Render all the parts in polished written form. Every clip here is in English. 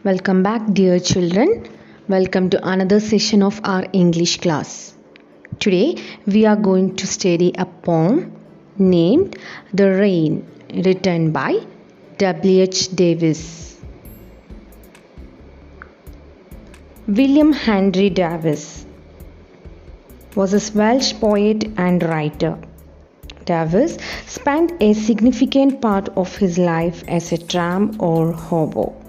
Welcome back, dear children. Welcome to another session of our English class. Today we are going to study a poem named The Rain, written by W.H. Davis. William Henry Davis was a Welsh poet and writer. Davis spent a significant part of his life as a tramp or hobo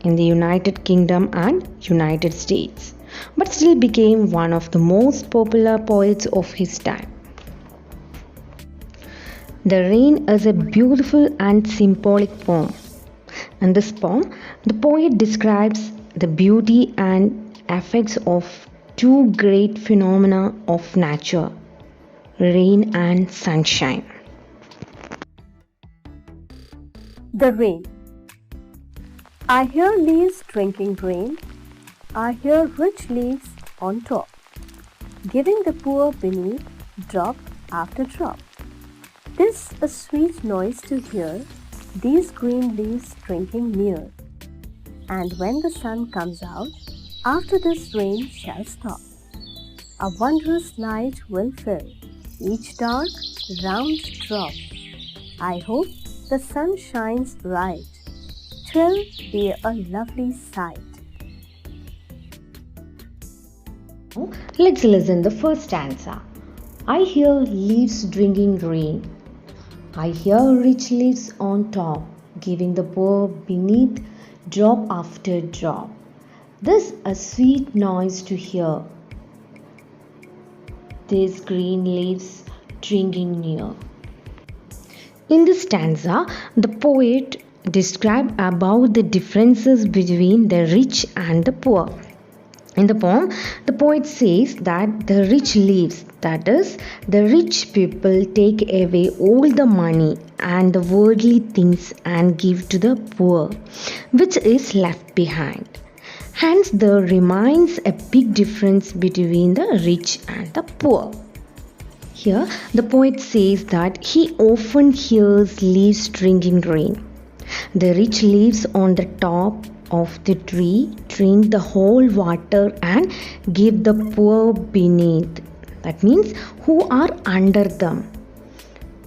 in the United Kingdom and United States, but still became one of the most popular poets of his time. The Rain is a beautiful and symbolic poem. In this poem, the poet describes the beauty and effects of two great phenomena of nature, rain and sunshine. The rain. I hear leaves drinking rain. I hear rich leaves on top, giving the poor beneath drop after drop. 'Tis a sweet noise to hear, these green leaves drinking near. And when the sun comes out, after this rain shall stop, a wondrous light will fill each dark, round drop. I hope the sun shines bright, 'twill be a lovely sight. Let's listen the first stanza. I hear leaves drinking rain. I hear rich leaves on top, giving the poor beneath drop after drop. This a sweet noise to hear, these green leaves drinking near. In this stanza, the poet described about the differences between the rich and the poor. In the poem, the poet says that the rich leaves, that is, the rich people take away all the money and the worldly things and give to the poor, which is left behind. Hence, there remains a big difference between the rich and the poor. Here, the poet says that he often hears leaves drinking rain. The rich leaves on the top of the tree drink the whole water and give the poor beneath, that means who are under them,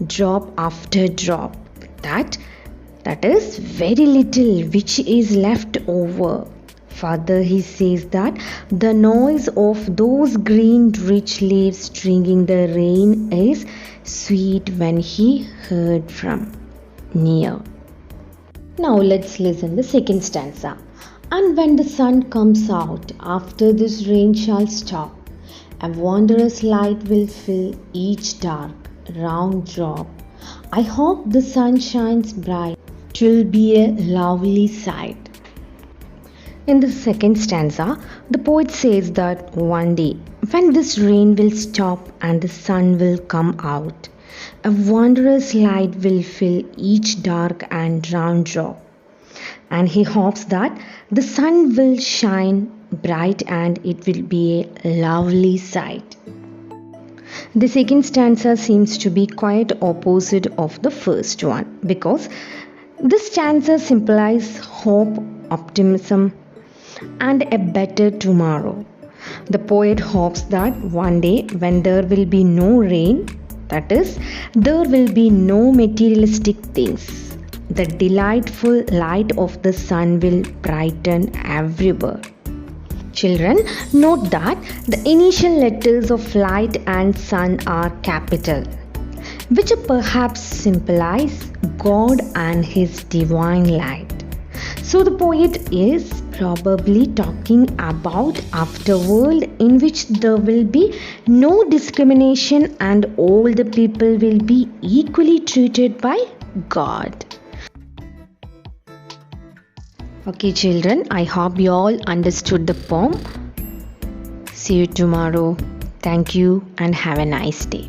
drop after drop. That is very little which is left over. Further, he says that the noise of those green rich leaves drinking the rain is sweet when he heard from near. Now let's listen the second stanza. And when the sun comes out, after this rain shall stop, a wondrous light will fill each dark, round drop. I hope the sun shines bright, 'twill be a lovely sight. In the second stanza, the poet says that one day, when this rain will stop and the sun will come out, a wondrous light will fill each dark and round drop. And he hopes that the sun will shine bright and it will be a lovely sight. The second stanza seems to be quite opposite of the first one, because this stanza symbolizes hope, optimism, and a better tomorrow. The poet hopes that one day when there will be no rain, that is, there will be no materialistic things, the delightful light of the sun will brighten everywhere. Children, note that the initial letters of light and sun are capital, which perhaps symbolize God and His divine light. So the poet is probably talking about afterworld in which there will be no discrimination and all the people will be equally treated by God. Okay children, I hope you all understood the poem. See you tomorrow. Thank you and have a nice day.